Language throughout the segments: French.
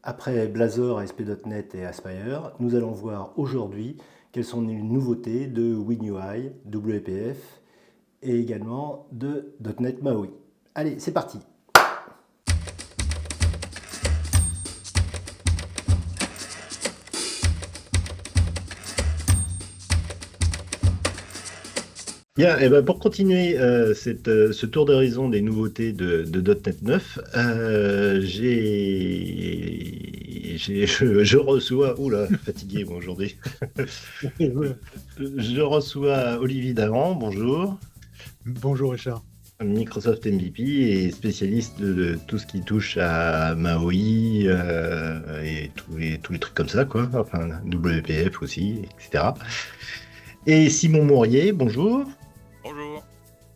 Après Blazor, ASP.NET et Aspire, nous allons voir aujourd'hui quelles sont les nouveautés de WinUI, WPF et également de .NET MAUI. Allez, c'est parti. Bien, et ben pour continuer ce tour d'horizon des nouveautés de .NET 9, je reçois, oula, fatigué moi aujourd'hui, je reçois Olivier Dahan, bonjour, Bonjour Richard. Microsoft MVP et spécialiste de tout ce qui touche à MAUI et tous les trucs comme ça, quoi, enfin WPF aussi, etc. Et Simon Mourier, bonjour. Bonjour.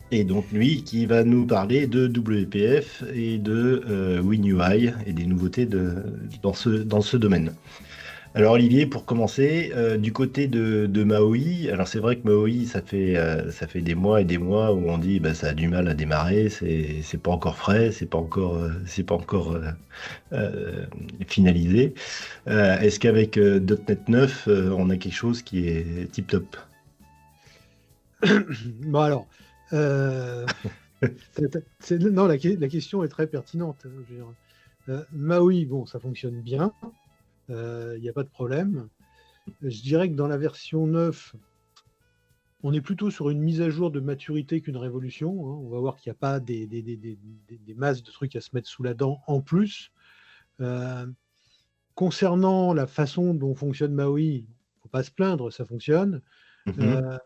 Et donc lui qui va nous parler de WPF et de WinUI et des nouveautés dans ce domaine. Alors Olivier, pour commencer, du côté de MAUI, alors c'est vrai que MAUI, ça fait des mois et des mois où on dit bah, ça a du mal à démarrer, c'est pas encore frais, c'est pas encore finalisé. Est-ce qu'avec .NET 9, on a quelque chose qui est tip-top? Bon alors, euh, non, la question est très pertinente. Je veux dire. Maui, bon, ça fonctionne bien, il n'y a pas de problème. Je dirais que dans la version 9, on est plutôt sur une mise à jour de maturité qu'une révolution, hein. On va voir qu'il n'y a pas des masses de trucs à se mettre sous la dent en plus. Euh, Concernant la façon dont fonctionne Maui, il ne faut pas se plaindre, ça fonctionne. Mhm. Euh,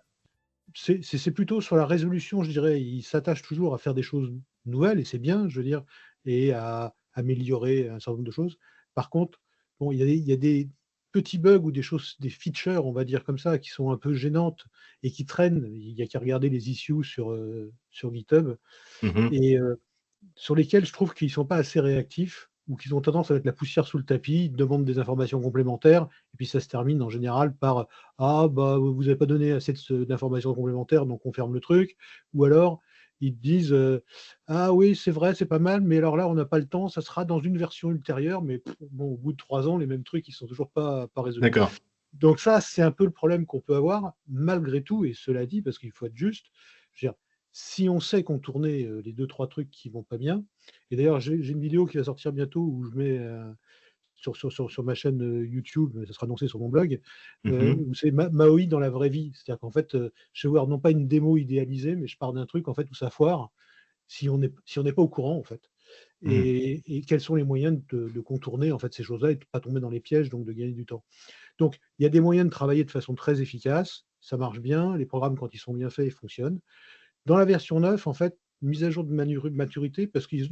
c'est plutôt sur la résolution, je dirais. Il s'attache toujours à faire des choses nouvelles, et c'est bien, je veux dire, et à améliorer un certain nombre de choses. Par contre, bon, il y a des petits bugs ou des choses, des features, on va dire comme ça, qui sont un peu gênantes et qui traînent. Il n'y a qu'à regarder les issues sur GitHub, Mhm. et sur lesquels je trouve qu'ils ne sont pas assez réactifs ou qu'ils ont tendance à mettre la poussière sous le tapis, ils demandent des informations complémentaires, et puis ça se termine en général par ah, bah, vous n'avez pas donné assez d'informations complémentaires, donc on ferme le truc. Ou alors, ils te disent ah oui, c'est vrai, c'est pas mal, mais alors là, on n'a pas le temps, ça sera dans une version ultérieure, mais bon, au bout de 3 ans, les mêmes trucs, ils sont toujours pas résolus. D'accord. Donc ça, c'est un peu le problème qu'on peut avoir, malgré tout, et cela dit, parce qu'il faut être juste, je veux dire, si on sait contourner les deux, trois trucs qui vont pas bien, et d'ailleurs, j'ai une vidéo qui va sortir bientôt où je mets sur ma chaîne YouTube, mais ça sera annoncé sur mon blog, Mhm. où c'est Maui dans la vraie vie. C'est-à-dire qu'en fait, je vais voir non pas une démo idéalisée, mais je pars d'un truc en fait où ça foire, si on n'est pas au courant, en fait. Mhm. Et quels sont les moyens de contourner en fait ces choses-là et de ne pas tomber dans les pièges, donc de gagner du temps. Donc, il y a des moyens de travailler de façon très efficace, ça marche bien, les programmes, quand ils sont bien faits, ils fonctionnent. Dans la version 9, en fait, mise à jour de maturité, parce qu'ils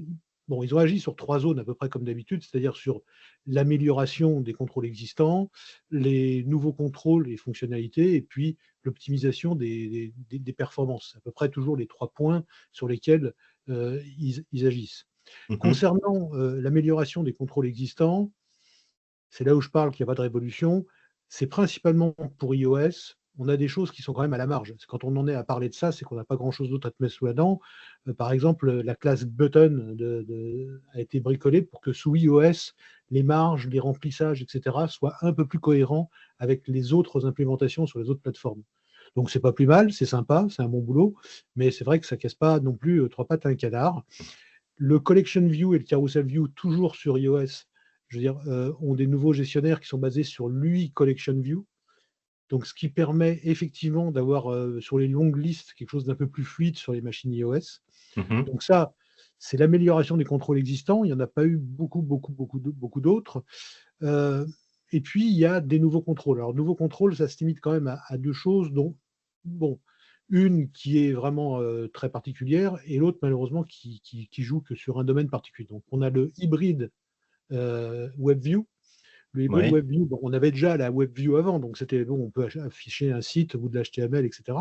bon, ils ont agi sur 3 zones à peu près comme d'habitude, c'est-à-dire sur l'amélioration des contrôles existants, les nouveaux contrôles et fonctionnalités, et puis l'optimisation des performances. C'est à peu près toujours les 3 points sur lesquels ils agissent. Mhm. Concernant l'amélioration des contrôles existants, c'est là où je parle qu'il n'y a pas de révolution. C'est principalement pour iOS. On a des choses qui sont quand même à la marge. Quand on en est à parler de ça, c'est qu'on n'a pas grand-chose d'autre à te mettre sous la dent. Par exemple, la classe button a été bricolée pour que sous iOS, les marges, les remplissages, etc., soient un peu plus cohérents avec les autres implémentations sur les autres plateformes. Donc, c'est pas plus mal, c'est sympa, c'est un bon boulot, mais c'est vrai que ça ne casse pas non plus trois pattes à un canard. Le Collection View et le Carousel View, toujours sur iOS, je veux dire, ont des nouveaux gestionnaires qui sont basés sur l'UI Collection View. Donc, ce qui permet effectivement d'avoir sur les longues listes quelque chose d'un peu plus fluide sur les machines iOS. Mhm. Donc, ça, c'est l'amélioration des contrôles existants. Il n'y en a pas eu beaucoup, beaucoup, beaucoup d'autres. Euh, et puis, il y a des nouveaux contrôles. Alors, nouveaux contrôles, ça se limite quand même à deux choses, dont, bon, une qui est vraiment très particulière et l'autre, malheureusement, qui joue que sur un domaine particulier. Donc, on a le hybride WebView. Le hybride Ouais. WebView, bon, on avait déjà la WebView avant, donc c'était bon, on peut afficher un site ou de l'HTML, etc.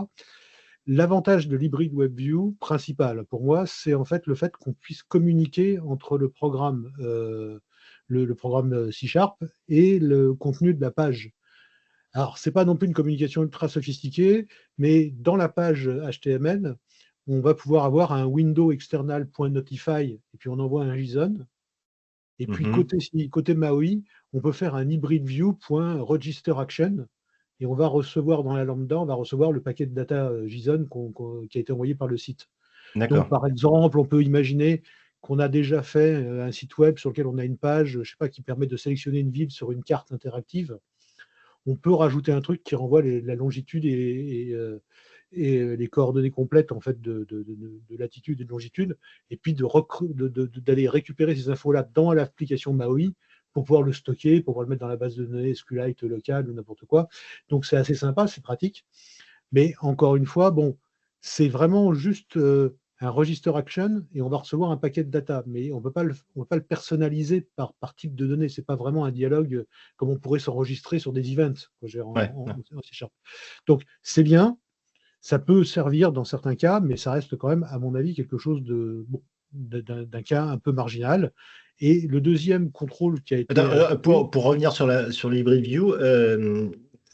L'avantage de l'hybride WebView principal, pour moi, c'est en fait le fait qu'on puisse communiquer entre le programme C# et le contenu de la page. Alors, ce n'est pas non plus une communication ultra sophistiquée, mais dans la page HTML, on va pouvoir avoir un window external.notify et puis on envoie un JSON. Et puis Mhm. côté MAUI, on peut faire un hybrid view.register_action et on va recevoir dans la lambda, on va recevoir le paquet de data JSON qui a été envoyé par le site. Donc, D'accord. par exemple, on peut imaginer qu'on a déjà fait un site web sur lequel on a une page, je sais pas, qui permet de sélectionner une ville sur une carte interactive. On peut rajouter un truc qui renvoie la longitude et les coordonnées complètes en fait de latitude et de longitude, et puis d'aller récupérer ces infos-là dans l'application MAUI pour pouvoir le stocker, pour pouvoir le mettre dans la base de données SQLite locale ou n'importe quoi. Donc c'est assez sympa, c'est pratique. Mais encore une fois, bon, c'est vraiment juste un register action et on va recevoir un paquet de data. Mais on peut pas le personnaliser par type de données. C'est pas vraiment un dialogue comme on pourrait s'enregistrer sur des events quoi, Ouais. en C#. Donc c'est bien, ça peut servir dans certains cas, mais ça reste quand même, à mon avis, quelque chose bon, d'un cas un peu marginal. Et le deuxième contrôle qui a Attends, été ajouté, pour revenir sur l'hybrid view,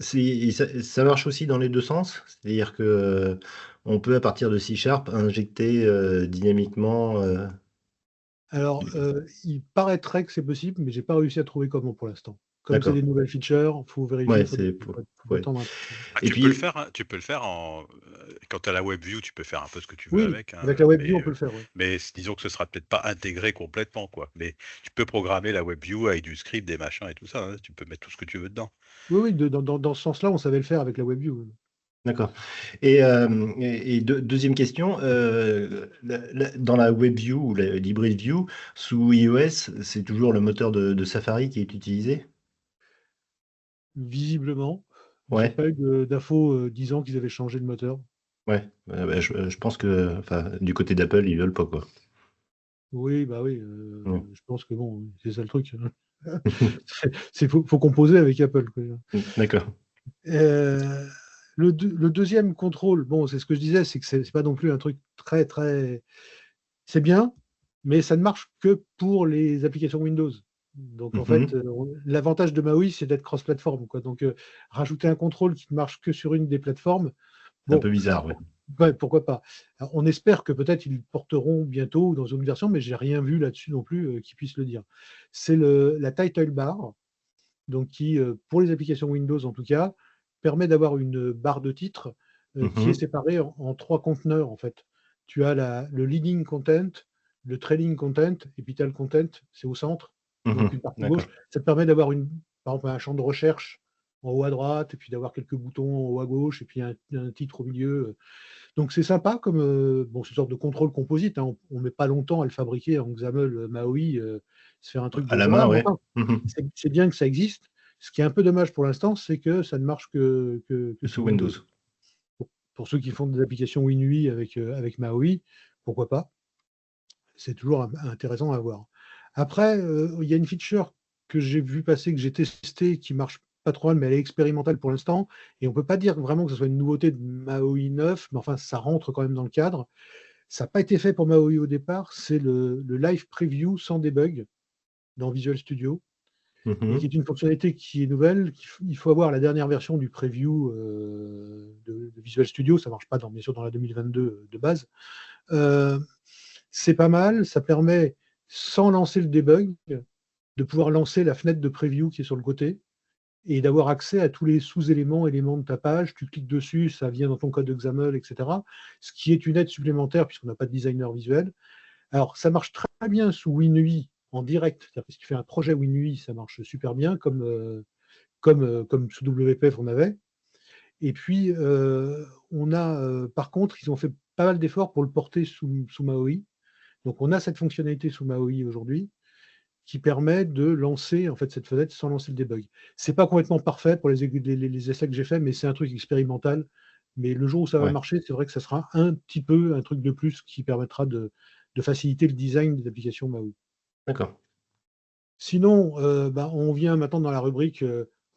ça marche aussi dans les deux sens. C'est-à-dire que on peut, à partir de C Sharp, injecter dynamiquement. alors, il paraîtrait que c'est possible, mais j'ai pas réussi à trouver comment pour l'instant. Comme c'est D'accord. des nouvelles features, faut vérifier, Ouais, faut ouais. attendre un peu. Ah, Et tu peux le puis, faire, hein, tu peux le faire quand tu as la WebView, tu peux faire un peu ce que tu veux Oui, avec, hein, avec la WebView, on peut le faire, ouais. mais disons que ce sera peut-être pas intégré complètement, quoi. Mais tu peux programmer la WebView avec du script, des machins et tout ça, hein, tu peux mettre tout ce que tu veux dedans. Oui, oui, dans ce sens-là, on savait le faire avec la WebView. d'accord. Et deuxième question, dans la WebView ou l'hybrid view, sous iOS, c'est toujours le moteur de Safari qui est utilisé? Visiblement, j'ai Ouais, pas eu d'infos disant qu'ils avaient changé de moteur. ouais. Bah, je pense que, enfin, du côté d'Apple, ils veulent pas, quoi. Oui, bah oui, Mm. je pense que bon, c'est ça le truc. Faut composer avec Apple, quoi. D'accord. Euh, le deuxième contrôle, bon, c'est ce que je disais, c'est que c'est pas non plus un truc très. C'est bien, mais ça ne marche que pour les applications Windows. Donc en fait, Mhm. l'avantage de MAUI, c'est d'être cross-platform, quoi. Donc rajouter un contrôle qui ne marche que sur une des plateformes, C'est un peu bon, bizarre, ouais. ouais, pourquoi pas. Alors, on espère que peut-être ils le porteront bientôt ou dans une version, mais j'ai rien vu là-dessus non plus qui puisse le dire. C'est la title bar, donc qui, pour les applications Windows en tout cas, permet d'avoir une barre de titre qui est Mhm. séparée en trois conteneurs en fait. Tu as le leading content, le trailing content, et puis tu as le content, c'est au centre, donc Mhm. une partie D'accord. gauche. Ça te permet d'avoir par exemple un champ de recherche en haut à droite, et puis d'avoir quelques boutons en haut à gauche, et puis un titre au milieu. Donc c'est sympa comme bon, c'est une sorte de contrôle composite, hein. On met pas longtemps à le fabriquer en XAML MAUI, se faire un truc À de ce la genre-là, main, mais ouais. enfin, Mhm. c'est bien que ça existe. Ce qui est un peu dommage pour l'instant, c'est que ça ne marche que Sous sous Windows. Windows. Pour ceux qui font des applications WinUI avec MAUI, pourquoi pas? C'est toujours intéressant à voir. Après, il y a une feature que j'ai vu passer, que j'ai testée, qui marche pas trop mal, mais elle est expérimentale pour l'instant. Et on peut pas dire vraiment que ce soit une nouveauté de MAUI 9, mais enfin, ça rentre quand même dans le cadre. Ça n'a pas été fait pour MAUI au départ, c'est le live preview sans debug dans Visual Studio, et qui Mhm. est une fonctionnalité qui est nouvelle. Il faut avoir la dernière version du preview de Visual Studio, ça ne marche pas bien sûr dans la 2022 de base. Euh, c'est pas mal, ça permet, sans lancer le debug, de pouvoir lancer la fenêtre de preview qui est sur le côté et d'avoir accès à tous les sous-éléments, éléments de ta page. Tu cliques dessus, ça vient dans ton code XAML, etc. Ce qui est une aide supplémentaire puisqu'on n'a pas de designer visuel. Alors, ça marche très bien sous WinUI en direct. C'est-à-dire que si tu fais un projet WinUI, ça marche super bien, comme sous WPF on avait. Et puis, on a, par contre, ils ont fait pas mal d'efforts pour le porter sous MAUI. Donc, on a cette fonctionnalité sous MAUI aujourd'hui qui permet de lancer en fait cette fenêtre sans lancer le debug. C'est pas complètement parfait pour les essais que j'ai faits, mais c'est un truc expérimental. Mais le jour où ça va Ouais. marcher, c'est vrai que ça sera un petit peu un truc de plus qui permettra de faciliter le design des applications MAUI. D'accord. Sinon, on vient maintenant dans la rubrique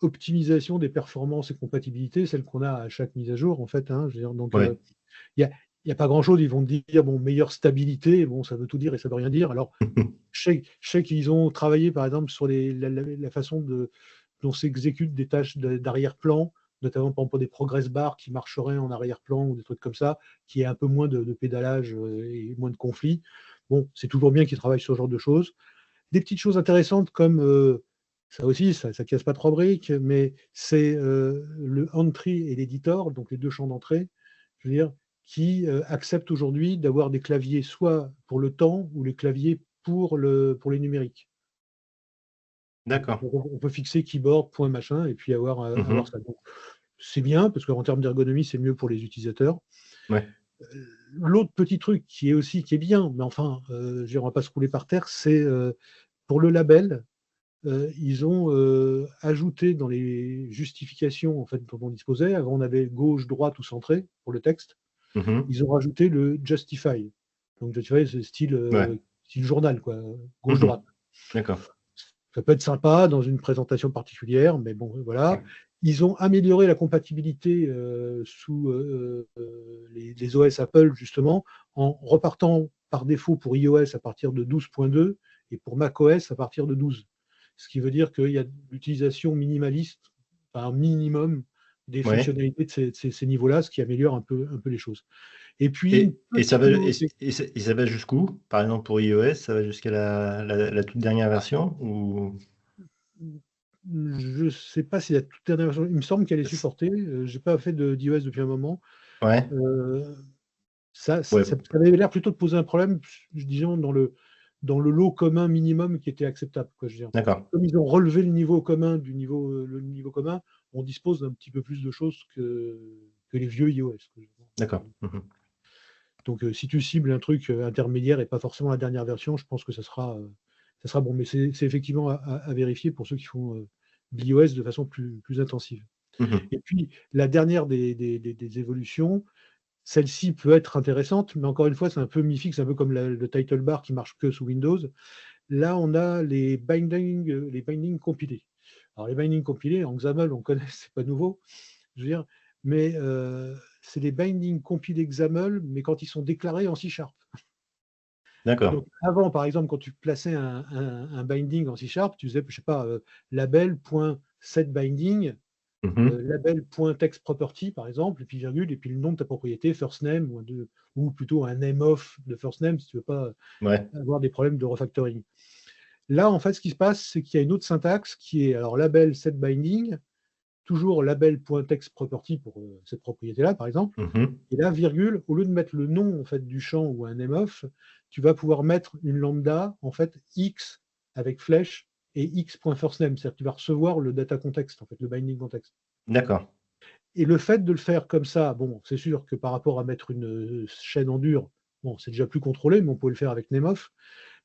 optimisation des performances et compatibilités, celle qu'on a à chaque mise à jour, en fait, hein. Je veux dire, donc, Ouais. il y a pas grand-chose. Ils vont te dire, bon, meilleure stabilité, bon, ça veut tout dire et ça veut rien dire. Alors, je sais qu'ils ont travaillé, par exemple, sur la façon dont s'exécutent des tâches d'arrière-plan, notamment par exemple, pour des progress bars qui marcheraient en arrière-plan ou des trucs comme ça, qui est un peu moins de pédalage et moins de conflits. Bon, c'est toujours bien qu'ils travaillent sur ce genre de choses. Des petites choses intéressantes comme, ça aussi, ça casse pas trois briques, mais c'est le entry et l'editor, donc les deux champs d'entrée, je veux dire, qui acceptent aujourd'hui d'avoir des claviers soit pour le temps ou les claviers pour les numériques. D'accord. Donc, on peut fixer keyboard, point machin, et puis avoir Mhm. ça. Donc, c'est bien, parce qu'en termes d'ergonomie, c'est mieux pour les utilisateurs. Ouais. L'autre petit truc qui est bien, mais enfin, je veux dire, on va pas se rouler par terre, c'est pour le label, ils ont ajouté dans les justifications en fait, dont on disposait, avant on avait gauche, droite ou centré pour le texte, Mhm. ils ont rajouté le Justify. Donc Justify, c'est Ouais. style journal, quoi, Mhm. gauche-droite. D'accord. Ça peut être sympa dans une présentation particulière, mais bon, voilà. Ils ont amélioré la compatibilité sous les OS Apple, justement, en repartant par défaut pour iOS à partir de 12.2 et pour macOS à partir de 12. Ce qui veut dire qu'il y a l'utilisation minimaliste, enfin un minimum des Ouais. fonctionnalités de ces niveaux-là, ce qui améliore un peu les choses. Et puis, une Et ça petite va, nouveauté. et ça va jusqu'où? Par exemple, pour iOS, ça va jusqu'à la toute dernière version ou... Je ne sais pas si la toute dernière version, il me semble qu'elle est supportée. Je n'ai pas fait d'iOS depuis un moment. Ouais. Euh, ça Ouais. avait l'air plutôt de poser un problème, disons, dans le lot commun minimum qui était acceptable, quoi, je veux dire. D'accord. Comme ils ont relevé le niveau commun le niveau commun, on dispose d'un petit peu plus de choses que les vieux iOS, quoi. D'accord. Mhm. Donc, si tu cibles un truc intermédiaire et pas forcément la dernière version, je pense que ça sera bon. Mais c'est effectivement à vérifier pour ceux qui font de l'iOS de façon plus intensive. Mhm. Et puis, la dernière des évolutions, celle-ci peut être intéressante, mais encore une fois, c'est un peu mi-fixe, un peu comme le title bar qui marche que sous Windows. Là, on a les bindings compilés. Alors, les bindings compilés, en XAML, on connaît, c'est pas nouveau, je veux dire, mais c'est les bindings compilés XAML, mais quand ils sont déclarés en C#. D'accord. Donc, avant, par exemple, quand tu plaçais un binding en C#, tu faisais, je sais pas, label.setBinding, Mhm. label.textProperty, par exemple, et puis virgule, et puis le nom de ta propriété, first name, ou plutôt un name of de first name, si tu veux pas Ouais. avoir des problèmes de refactoring. Là, en fait, ce qui se passe, c'est qu'il y a une autre syntaxe qui est alors label setBinding, toujours label.textProperty pour cette propriété-là, par exemple. Mhm. Et là, virgule, au lieu de mettre le nom en fait, du champ ou un nameof, tu vas pouvoir mettre une lambda, en fait, x avec flèche et x.firstname. C'est-à-dire que tu vas recevoir le data context, en fait, le binding context. D'accord. Et le fait de le faire comme ça, bon, c'est sûr que par rapport à mettre une chaîne en dur, bon, c'est déjà plus contrôlé, mais on peut le faire avec Nemof.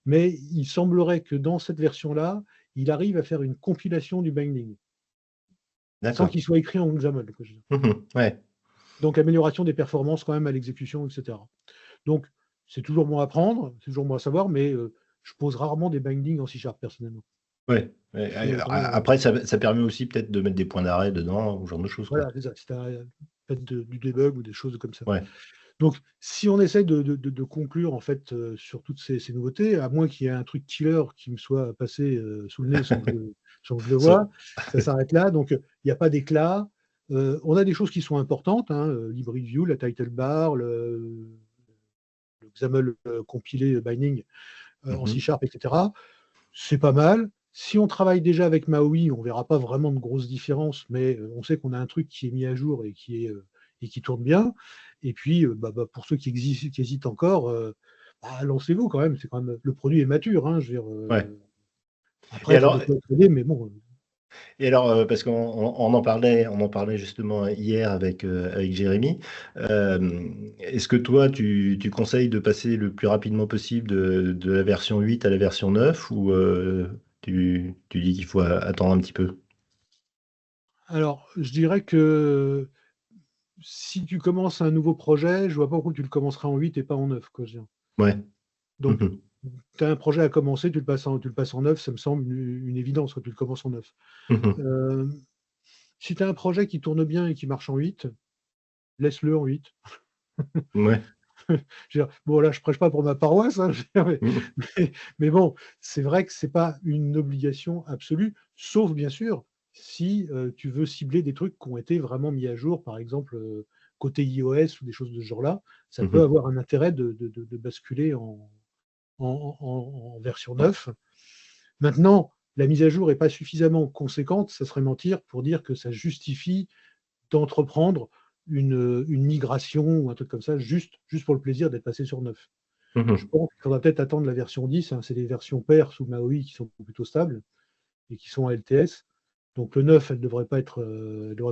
Mais il semblerait que dans cette version-là, il arrive à faire une compilation du binding, sans D'accord. qu'il soit écrit en XAML. Mhm. Ouais. Donc, amélioration des performances quand même à l'exécution, etc. Donc, c'est toujours bon à prendre, c'est toujours bon à savoir, mais je pose rarement des bindings en C# personnellement. Ouais. Je fais Après, ça permet aussi peut-être de mettre des points d'arrêt dedans, ou ce genre de choses, quoi. voilà, c'est ça. Si tu as fait du debug ou des choses comme ça. Ouais. Donc, si on essaie de conclure en fait sur toutes ces nouveautés, à moins qu'il y ait un truc killer qui me soit passé sous le nez sans que je le Ça- vois, ça s'arrête là. Donc, il n'y a pas d'éclat. On a des choses qui sont importantes, hein, LibreView, la title bar, le XAML compilé binding en C#, Mhm. etc. C'est pas mal. Si on travaille déjà avec Maui, on ne verra pas vraiment de grosses différences, mais on sait qu'on a un truc qui est mis à jour et qui tourne bien. Et puis, pour ceux qui hésitent encore, lancez-vous quand même. C'est quand même le produit est mature. Hein, je veux dire, Ouais. Et après, il faut alors, de quoi être aidé, mais bon. parce on en parlait justement hier avec Jérémy. Est-ce que toi, tu conseilles de passer le plus rapidement possible de la version 8 à la version 9 ou tu dis qu'il faut attendre un petit peu? Alors, je dirais que si tu commences un nouveau projet, je vois pas pourquoi tu le commenceras en 8 et pas en 9, quoi, je veux dire. Ouais. Donc, Mhm. tu as un projet à commencer, tu le passes en 9, ça me semble une évidence quand tu le commences en 9. Mhm. Euh, Si tu as un projet qui tourne bien et qui marche en 8, laisse-le en 8. Ouais. Bon, là, je prêche pas pour ma paroisse, hein, Mhm. mais bon, c'est vrai que c'est pas une obligation absolue, sauf bien sûr si tu veux cibler des trucs qui ont été vraiment mis à jour, par exemple côté iOS ou des choses de ce genre-là, ça peut Mhm. avoir un intérêt de basculer en version 9. Maintenant, la mise à jour n'est pas suffisamment conséquente, ça serait mentir pour dire que ça justifie d'entreprendre une migration ou un truc comme ça, juste pour le plaisir d'être passé sur 9. Je Mhm. pense qu'il faudra peut-être attendre la version 10, c'est des versions paires sous MAUI qui sont plutôt stables et qui sont à LTS. Donc le 9, elle ne devrait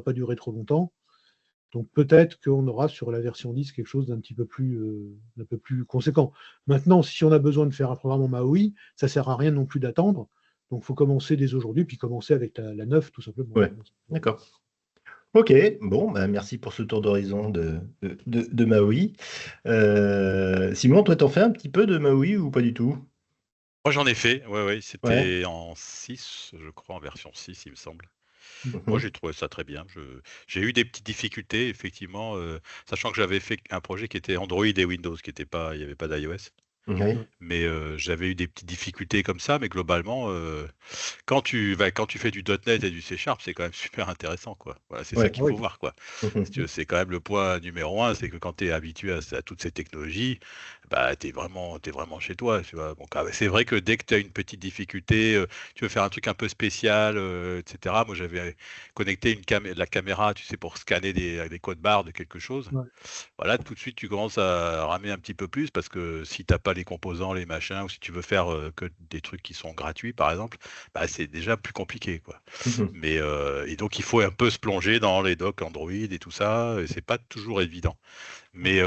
pas durer trop longtemps. Donc peut-être qu'on aura sur la version 10 quelque chose d'un peu plus conséquent. Maintenant, si on a besoin de faire un programme en MAUI, ça ne sert à rien non plus d'attendre. Donc il faut commencer dès aujourd'hui, puis commencer avec la 9 tout simplement. Ouais, d'accord. Ok, bon, bah, merci pour ce tour d'horizon de Maui. Simon, toi, t'en fais un petit peu de Maui ou pas du tout? Moi, j'en ai fait, ouais, Ouais. c'était en 6, je crois, en version 6, il me semble. Moi, Mhm. j'ai trouvé ça très bien. J'ai eu des petites difficultés, effectivement, sachant que j'avais fait un projet qui était Android et Windows, il n'y avait pas d'iOS. Ouais. Ouais. Mais j'avais eu des petites difficultés comme ça, mais globalement, quand tu fais du .NET et du C Sharp, c'est quand même super intéressant, quoi. Voilà, c'est ça Ouais. Ah qu'il faut oui. voir, quoi. Si tu Mhm. veux, c'est quand même le point numéro un, c'est que quand tu es habitué à toutes ces technologies, bah, t'es vraiment chez toi, tu vois. Donc, c'est vrai que dès que tu as une petite difficulté, tu veux faire un truc un peu spécial, etc. Moi, j'avais connecté la caméra, tu sais, pour scanner des codes barres de quelque chose. Ouais. Voilà, tout de suite, tu commences à ramer un petit peu plus parce que si t'as pas les composants, les machins, ou si tu veux faire que des trucs qui sont gratuits, par exemple, bah, c'est déjà plus compliqué, quoi. Mhm. Mais et donc il faut un peu se plonger dans les docs Android et tout ça, et c'est pas toujours évident. Mais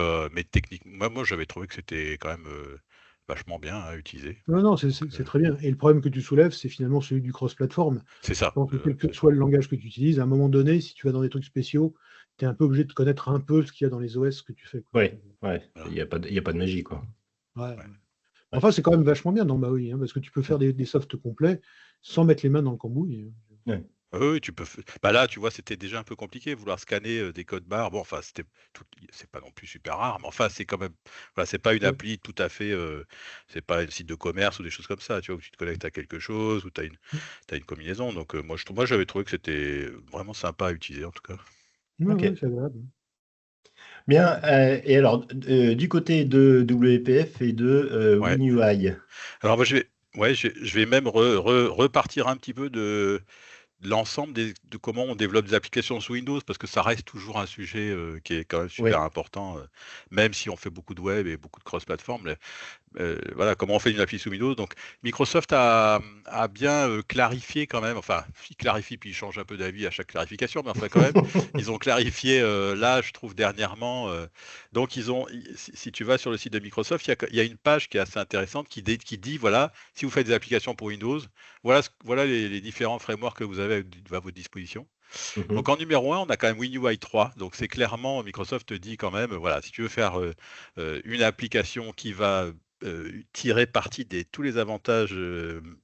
techniquement, moi j'avais trouvé que c'était quand même vachement bien à utiliser. Non, non, Donc, c'est très bien. Et le problème que tu soulèves, c'est finalement celui du cross-platform. c'est Je ça. pense que quel que soit le langage que tu utilises, à un moment donné, si tu vas dans des trucs spéciaux, tu es un peu obligé de connaître un peu ce qu'il y a dans les OS que tu fais, quoi. Ouais, ouais. Voilà. Il y a pas de magie, quoi. Ouais, Ouais. ouais. Ouais. Enfin, c'est quand même vachement bien dans Maui, hein, parce que tu peux faire des softs complets sans mettre les mains dans le cambouis. Ouais. Oui, tu peux. Bah là, tu vois, c'était déjà un peu compliqué, vouloir scanner des codes barres. Bon, enfin, c'est pas non plus super rare, mais enfin, c'est quand même. Voilà, c'est pas une Ouais. appli tout à fait. C'est pas un site de commerce ou des choses comme ça, tu vois, où tu te connectes à quelque chose, où t'as une combinaison. Donc, moi, j'avais trouvé que c'était vraiment sympa à utiliser, en tout cas. Ouais, Ok. ouais, c'est agréable. Bien. Et alors, du côté de WPF et de Ouais. WinUI. Alors, moi, je vais même repartir un petit peu de l'ensemble de comment on développe des applications sous Windows, parce que ça reste toujours un sujet qui est quand même super Ouais. important, même si on fait beaucoup de web et beaucoup de cross-platform. Voilà, comment on fait une appli sous Windows. Donc Microsoft a bien clarifié quand même, enfin, il clarifie puis il change un peu d'avis à chaque clarification, mais enfin quand même, ils ont clarifié là, je trouve, dernièrement. Donc si tu vas sur le site de Microsoft, il y a une page qui est assez intéressante qui dit, voilà, si vous faites des applications pour Windows, voilà les différents frameworks que vous avez à votre disposition. Donc Mhm. en numéro un, on a quand même WinUI 3. Donc c'est clairement, Microsoft te dit quand même, voilà, si tu veux faire une application qui va tirer parti de tous les avantages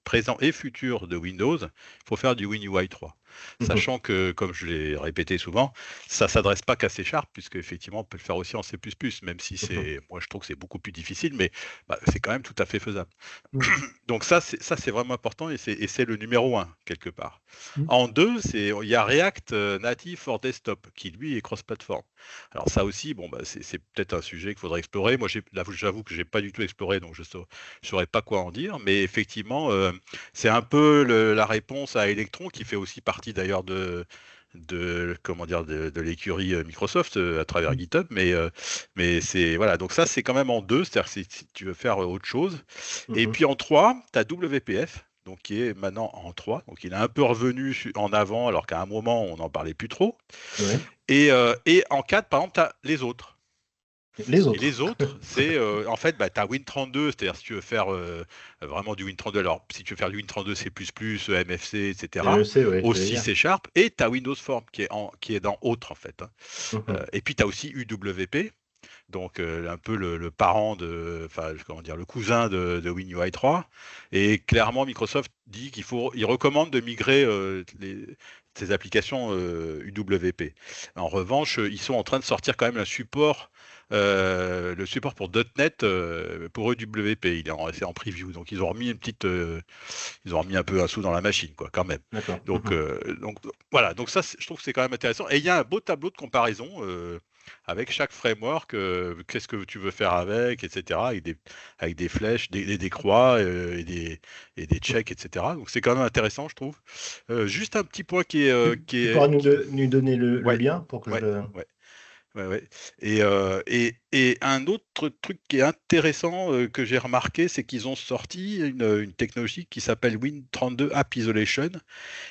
présents et futurs de Windows, il faut faire du WinUI 3. Mhm. Sachant que, comme je l'ai répété souvent, ça ne s'adresse pas qu'à C Sharp, puisque effectivement on peut le faire aussi en C++, même si Mhm. moi je trouve que c'est beaucoup plus difficile, mais bah, c'est quand même tout à fait faisable. Ouais. Donc ça c'est vraiment important et c'est le numéro un quelque part. Mm. En deux, il y a React Native for Desktop qui lui est cross-platform. Alors ça aussi, bon bah c'est peut-être un sujet qu'il faudrait explorer. Moi là, j'avoue que j'ai pas du tout exploré, donc je saurais pas quoi en dire. Mais effectivement, c'est un peu la réponse à Electron qui fait aussi partie d'ailleurs de comment dire de l'écurie Microsoft à travers Mm. GitHub. Mais c'est voilà. Donc ça c'est quand même en deux, c'est-à-dire que si tu veux faire autre chose. Et Mhm. puis en 3, tu as WPF, donc qui est maintenant en 3. Donc il est un peu revenu en avant, alors qu'à un moment, on n'en parlait plus trop. Ouais. Et en 4, par exemple, tu as les autres. Les Et autres. les autres, c'est en fait, bah, tu as Win32, c'est-à-dire si tu veux faire vraiment du Win32, alors si tu veux faire du Win32 C++, MFC, etc., MMC, ouais, j'allais aussi dire. C Sharp, et tu as Windows Form qui est dans Autres, en fait, hein. Mhm. Et puis tu as aussi UWP, donc un peu le parent enfin comment dire, le cousin de WinUI 3. Et clairement, Microsoft dit il recommande de migrer ces applications UWP. En revanche, ils sont en train de sortir quand même le support pour .NET pour UWP. C'est en preview, donc ils ont remis un peu un sou dans la machine, quoi, quand même. D'accord. Donc, Mhm. voilà, donc ça, je trouve que c'est quand même intéressant. Et il y a un beau tableau de comparaison. avec chaque framework, qu'est-ce que tu veux faire avec, etc., avec des flèches, des croix et des checks, etc. Donc c'est quand même intéressant, je trouve. Juste un petit point Tu pourras nous donner le ouais, lien pour que je ouais, le. ouais. Ouais, ouais. Et un autre truc qui est intéressant que j'ai remarqué, c'est qu'ils ont sorti une technologie qui s'appelle Win32 App Isolation,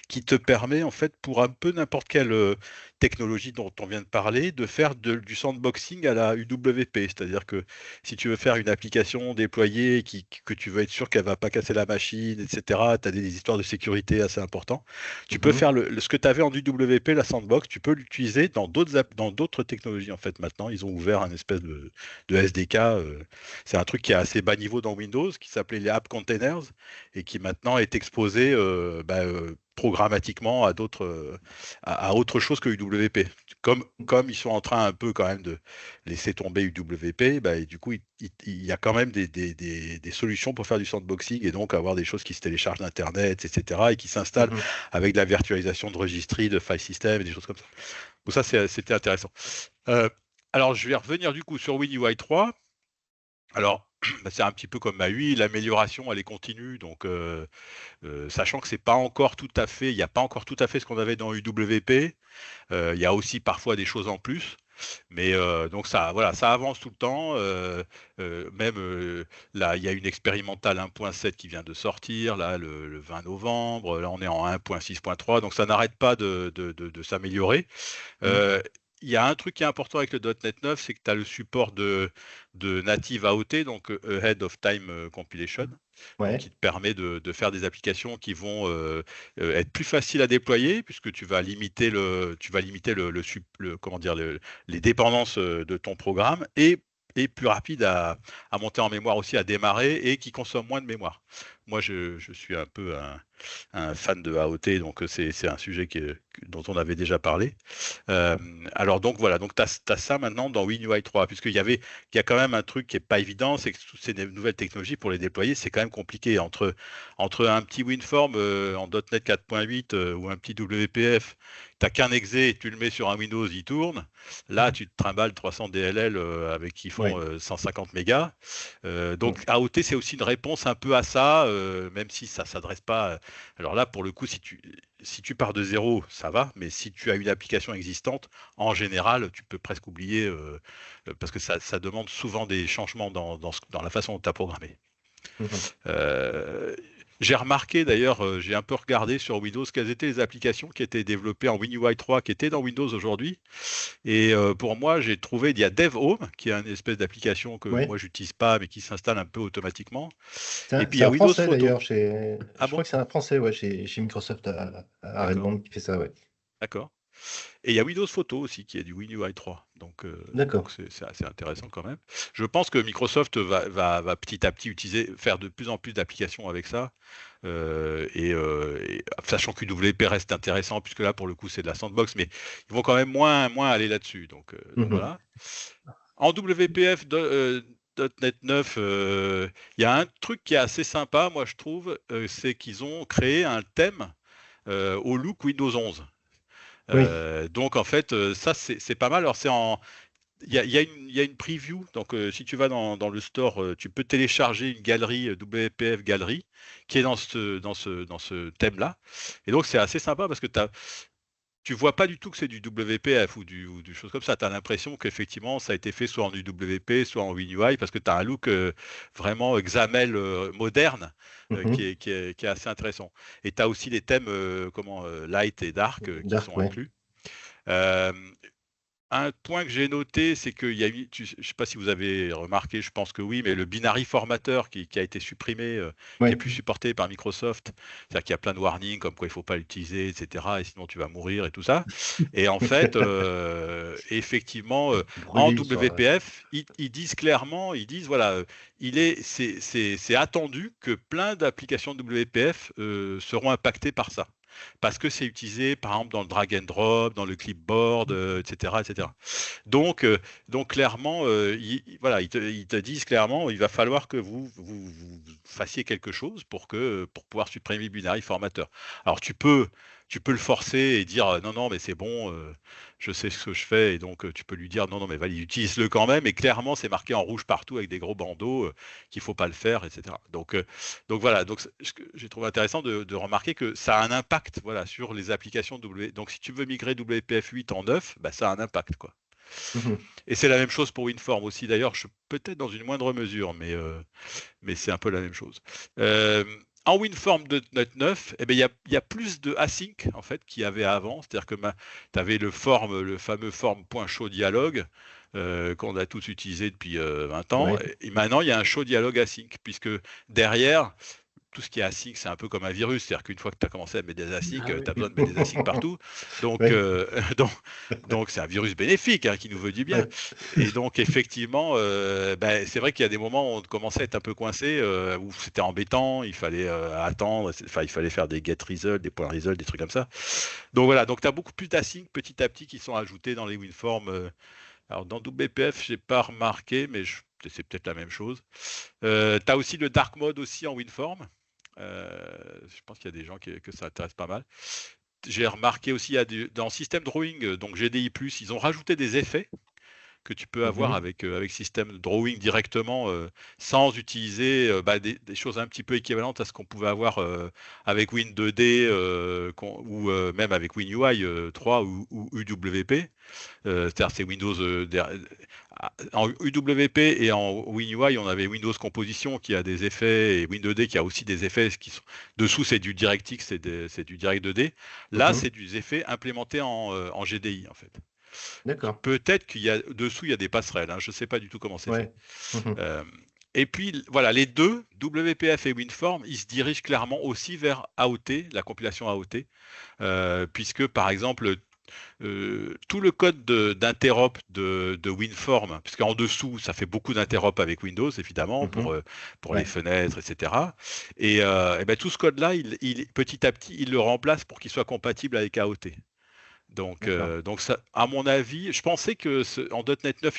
qui te permet, en fait, pour un peu n'importe quelle technologie dont on vient de parler, de faire du sandboxing à la UWP. C'est-à-dire que si tu veux faire une application déployée que tu veux être sûr qu'elle va pas casser la machine, etc., tu as des histoires de sécurité assez importantes, tu peux Mhm. faire ce que tu avais en UWP, la sandbox, tu peux l'utiliser dans d'autres technologies, en fait, maintenant. Ils ont ouvert un espèce de SDK. C'est un truc qui est assez bas niveau dans Windows, qui s'appelait les App Containers, et qui maintenant est exposé programmatiquement à autre chose que UWP. Comme ils sont en train un peu quand même de laisser tomber UWP, bah, et du coup, il y a quand même des solutions pour faire du sandboxing et donc avoir des choses qui se téléchargent d'Internet, etc., et qui s'installent Mhm. avec de la virtualisation de registry, de file system et des choses comme ça. Donc ça, c'était intéressant. Alors, je vais revenir du coup sur WinUI 3. Alors, bah, c'est un petit peu comme MAUI, l'amélioration, elle est continue, donc sachant que c'est pas encore tout à fait, il n'y a pas encore tout à fait ce qu'on avait dans UWP. Il y a aussi parfois des choses en plus, mais donc ça, voilà, ça avance tout le temps. Même là, il y a une expérimentale 1.7 qui vient de sortir là le 20 novembre. Là, on est en 1.6.3, donc ça n'arrête pas de s'améliorer. Mhm. Il y a un truc qui est important avec le .NET 9, c'est que tu as le support de native AOT, donc Ahead of Time Compilation, donc Ouais. qui te permet de faire des applications qui vont être plus faciles à déployer, puisque tu vas limiter comment dire, les dépendances de ton programme et plus rapide à monter en mémoire aussi, à démarrer et qui consomme moins de mémoire. Moi, je suis un peu un fan de AOT, donc c'est un sujet dont on avait déjà parlé. Euh, alors donc voilà, donc tu as ça maintenant dans WinUI 3, il y a quand même un truc qui est pas évident, c'est que toutes ces nouvelles technologies pour les déployer, c'est quand même compliqué entre un petit WinForm en .NET 4.8 ou un petit WPF, t'as qu'un exe, tu le mets sur un Windows, il tourne. Là, tu te trimbales 300 DLL avec qui font Ouais. 150 mégas. Mhm. Donc AOT, c'est aussi une réponse un peu à ça, même si ça s'adresse pas. Alors là, pour le coup, si tu pars de zéro, ça va, mais si tu as une application existante, en général, tu peux presque oublier, parce que ça demande souvent des changements dans la façon dont tu as programmé. Mhm. Euh, j'ai remarqué d'ailleurs, j'ai un peu regardé sur Windows quelles étaient les applications qui étaient développées en WinUI 3 qui étaient dans Windows aujourd'hui. Et pour moi, j'ai trouvé, il y a DevHome, qui est une espèce d'application que Ouais. moi, j'utilise pas, mais qui s'installe un peu automatiquement. C'est Et un, puis, il c'est y a un Windows français Photo. d'ailleurs. Ah Je bon? crois que c'est un français, ouais, chez Microsoft à D'accord, Redmond qui fait ça, ouais. d'accord. Et il y a Windows Photo aussi qui est du WinUI 3. Donc D'accord. c'est assez intéressant quand même. Je pense que Microsoft va petit à petit faire de plus en plus d'applications avec ça. Sachant qu'UWP reste intéressant, puisque là, pour le coup, c'est de la sandbox, mais ils vont quand même moins aller là-dessus. Donc Mhm. voilà. En WPF .NET 9, il y a un truc qui est assez sympa, moi, je trouve, c'est qu'ils ont créé un thème au look Windows 11. Oui. Donc en fait, ça c'est pas mal. Alors il y a une preview. Donc si tu vas dans le store, tu peux télécharger une galerie WPF Gallery qui est dans ce thème-là. Et donc c'est assez sympa parce que tu vois pas du tout que c'est du WPF ou du chose comme ça. Tu as l'impression qu'effectivement ça a été fait soit en UWP, soit en WinUI parce que tu as un look vraiment XAML moderne Mhm. qui est assez intéressant. Et tu as aussi les thèmes light et dark qui Dark, sont ouais. inclus. Euh, un point que j'ai noté, c'est qu'il y a eu, je ne sais pas si vous avez remarqué, je pense que oui, mais le binary formateur qui a été supprimé, qui est Ouais. plus supporté par Microsoft, c'est-à-dire qu'il y a plein de warnings comme quoi il ne faut pas l'utiliser, etc. Et sinon tu vas mourir et tout ça. Et en fait, effectivement, en Brûlé sur. WPF, ils disent clairement, ils disent voilà, c'est attendu que plein d'applications WPF seront impactées par ça parce que c'est utilisé, par exemple, dans le drag and drop, dans le clipboard, etc., etc. Donc, euh, donc clairement, voilà, ils te disent clairement, il va falloir que vous fassiez quelque chose pour pouvoir supprimer le binary formateur. Alors, tu peux tu peux le forcer et dire non, non, mais c'est bon, je sais ce que je fais, et donc tu peux lui dire non, non, mais vas-y, utilise-le quand même. Et clairement, c'est marqué en rouge partout avec des gros bandeaux qu'il faut pas le faire, etc. Donc voilà, donc ce que j'ai trouvé intéressant de remarquer que ça a un impact, voilà, sur les applications W. Donc si tu veux migrer WPF 8 en 9, bah, ça a un impact, quoi. Mhm. Et c'est la même chose pour WinForm aussi. D'ailleurs, peut-être dans une moindre mesure, mais c'est un peu la même chose. En WinForm de .NET 9, eh ben, il y a plus de async en fait qu'il y avait avant. C'est-à-dire que tu avais le fameux form.show dialogue qu'on a tous utilisé depuis 20 ans. Ouais. Et maintenant, il y a un show dialogue async, puisque derrière, tout ce qui est async, c'est un peu comme un virus. C'est-à-dire qu'une fois que tu as commencé à mettre des async, Ah tu oui. as besoin de mettre des async partout. Donc, Ouais. donc c'est un virus bénéfique qui nous veut du bien. Ouais. Et donc, effectivement, c'est vrai qu'il y a des moments où on commençait à être un peu coincé, où c'était embêtant, il fallait attendre, enfin, il fallait faire des get results, des points results, des trucs comme ça. Donc voilà, donc tu as beaucoup plus d'async petit à petit qui sont ajoutés dans les WinForm. Alors, dans WPF, je n'ai pas remarqué, mais c'est peut-être la même chose. Tu as aussi le dark mode aussi en WinForm. Je pense qu'il y a des gens que ça intéresse pas mal. J'ai remarqué aussi, dans System Drawing, donc GDI+, ils ont rajouté des effets que tu peux avoir Mhm. avec System Drawing directement sans utiliser des choses un petit peu équivalentes à ce qu'on pouvait avoir avec Win2D ou même avec WinUI 3 ou UWP. C'est-à-dire c'est Windows en UWP et en WinUI, on avait Windows Composition qui a des effets et Win2D qui a aussi des effets qui sont dessous, c'est du DirectX, c'est du Direct 2D. Là, Mhm. c'est des effets implémentés en GDI en fait. D'accord. Peut-être qu'il y a dessous, il y a des passerelles. Je ne sais pas du tout comment c'est fait. Ouais. Mhm. Euh, et puis voilà, les deux, WPF et WinForm, ils se dirigent clairement aussi vers AOT, la compilation AOT, puisque par exemple tout le code d'interop de WinForm, puisqu'en dessous, ça fait beaucoup d'interop avec Windows, évidemment, Mhm. pour les Ouais. fenêtres, etc. Et ben, tout ce code-là, petit à petit, il le remplace pour qu'il soit compatible avec AOT. D'accord. Donc ça, à mon avis, je pensais que en .NET 9,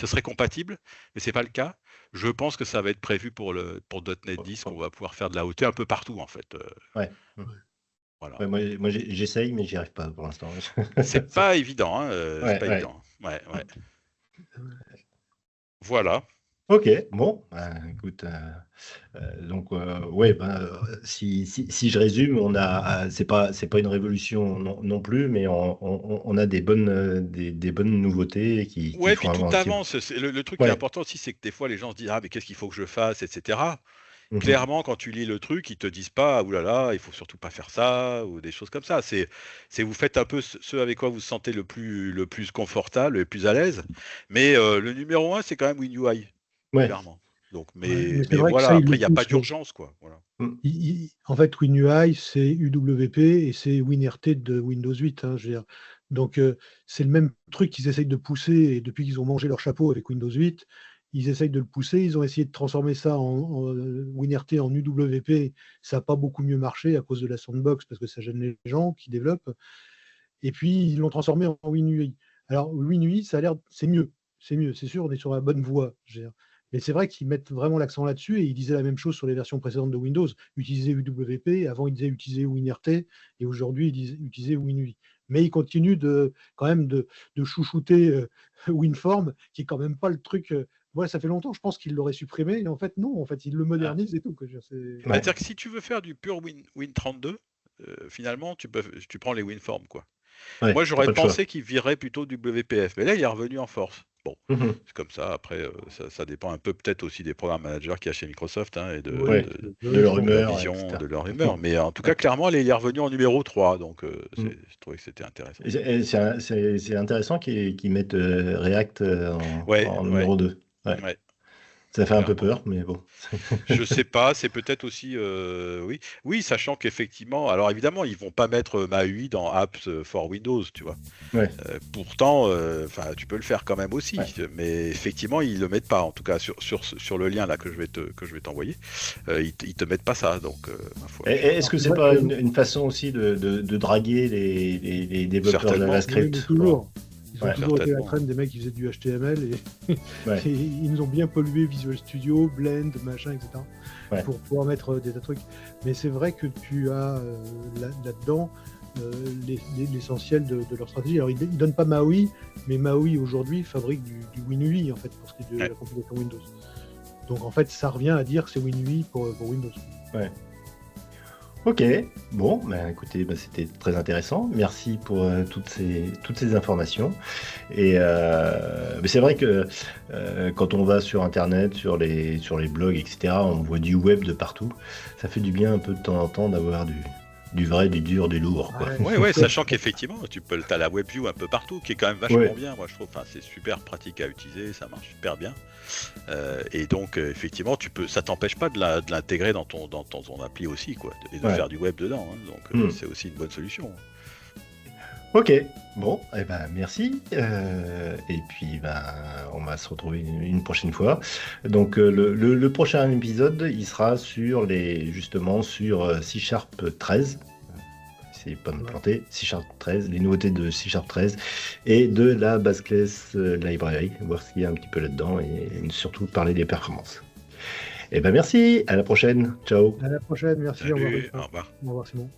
ce serait compatible, mais c'est pas le cas. Je pense que ça va être prévu pour .NET 10, qu'on va pouvoir faire de l'AOT un peu partout, en fait. Ouais. Mhm. Voilà. Ouais, moi j'essaye, mais j'y arrive pas pour l'instant. C'est pas évident, hein, c'est Ouais, pas ouais. évident. Ouais, ouais. Voilà. Ok, bon, écoute, donc ouais, si je résume, c'est pas une révolution non plus, mais on a des bonnes nouveautés qui Ouais, font puis tout avancer. avance. Le truc qui est Ouais. important aussi, c'est que des fois, les gens se disent, ah, mais qu'est-ce qu'il faut que je fasse, etc. Mhm. Clairement, quand tu lis le truc, ils te disent pas, oulala, il faut surtout pas faire ça, ou des choses comme ça. Vous faites un peu ce avec quoi vous vous sentez le plus confortable, le plus à l'aise. Mais le numéro un, c'est quand même WinUI, Ouais. clairement. Donc, Ouais, mais mais c'est vrai que voilà, ça, ils après, le il n'y a pas poussent. d'urgence, quoi. Voilà. Mm. En fait, WinUI, c'est UWP et c'est WinRT de Windows 8. Je veux dire. Donc, c'est le même truc qu'ils essayent de pousser. Et depuis qu'ils ont mangé leur chapeau avec Windows 8, ils essayent de le pousser. Ils ont essayé de transformer ça en WinRT en UWP. Ça n'a pas beaucoup mieux marché à cause de la sandbox parce que ça gêne les gens qui développent. Et puis, ils l'ont transformé en WinUI. Alors, WinUI, ça a l'air, c'est mieux. C'est mieux, c'est sûr, on est sur la bonne voie. Je veux dire. Mais c'est vrai qu'ils mettent vraiment l'accent là-dessus et ils disaient la même chose sur les versions précédentes de Windows. Utiliser UWP, avant ils disaient utiliser WinRT et aujourd'hui ils disent utiliser WinUI. Mais ils continuent quand même de chouchouter WinForm, qui est quand même pas le truc. Voilà, ça fait longtemps, je pense qu'ils l'auraient supprimé. Et en fait, non, en fait, ils le Ah. modernisent et tout. Quoi. Je veux dire, Ouais. C'est-à-dire que si tu veux faire du pur Win32, finalement, tu prends les WinForm, quoi. Ouais, Moi, t'as j'aurais pas le choix. pensé qu'il virait plutôt du WPF, mais là, il est revenu en force. Bon, Mhm. c'est comme ça. Après, ça dépend un peu peut-être aussi des programmes managers qu'il y a chez Microsoft et oui, Ouais, de oui, je leur pense. leur humeur, vision, etc. de leur humeur. Mais en tout cas, Ouais. clairement, il est revenu en numéro 3, donc Mm. je trouvais que c'était intéressant. C'est intéressant qu'ils mettent React Ouais, en ouais, numéro 2. Ouais. ouais, Ça fait un peu clairement. peur, mais bon. Je sais pas, c'est peut-être aussi, oui, oui, sachant qu'effectivement, alors évidemment, ils vont pas mettre MAUI dans Apps for Windows, tu vois. Ouais, Pourtant, tu peux le faire quand même ouais. aussi, mais effectivement, ils le mettent pas. En tout cas, sur le lien là que je vais t'envoyer, ils te mettent pas ça. Donc, ma foi, Est-ce Alors, que c'est c'est vrai pas que une façon aussi de draguer les développeurs certainement. oui, mais JavaScript? Bon. toujours. Ils ont Ouais. toujours été la Certainement. traîne des mecs qui faisaient du HTML et, Ouais. et ils nous ont bien pollué Visual Studio, Blend, machin, etc. Ouais. pour pouvoir mettre des tas de trucs. Mais c'est vrai que tu as là-dedans l'essentiel de leur stratégie. Alors, ils ne donnent pas Maui, mais Maui aujourd'hui fabrique du WinUI en fait pour ce qui est de Ouais. la compilation Windows. Donc en fait, ça revient à dire que c'est WinUI pour Windows. Ok, bon, bah, écoutez, bah, c'était très intéressant. Merci pour toutes ces informations. Et mais c'est vrai que quand on va sur Internet, sur les blogs, etc., on voit du web de partout. Ça fait du bien un peu de temps en temps d'avoir du vrai, du dur, du lourd, quoi. Ouais, sachant qu'effectivement, t'as la WebView un peu partout, qui est quand même vachement Ouais. bien, moi je trouve. Enfin, c'est super pratique à utiliser, ça marche super bien. Et donc, effectivement, ça t'empêche pas de l'intégrer dans ton appli aussi, quoi, et de Ouais. faire du web dedans. Hein. Donc, Mm. c'est aussi une bonne solution. Ok, bon, eh ben, merci. Et puis, ben, on va se retrouver une prochaine fois. Donc, le prochain épisode, il sera justement sur C# 13. Essayez pas de me planter. C# 13, les nouveautés de C# 13 et de la Baseclass Library, voir ce qu'il y a un petit peu là-dedans et surtout parler des performances. Eh ben, merci, à la prochaine. Ciao. À la prochaine, merci. Au revoir. Salut, au revoir. Au revoir Simon.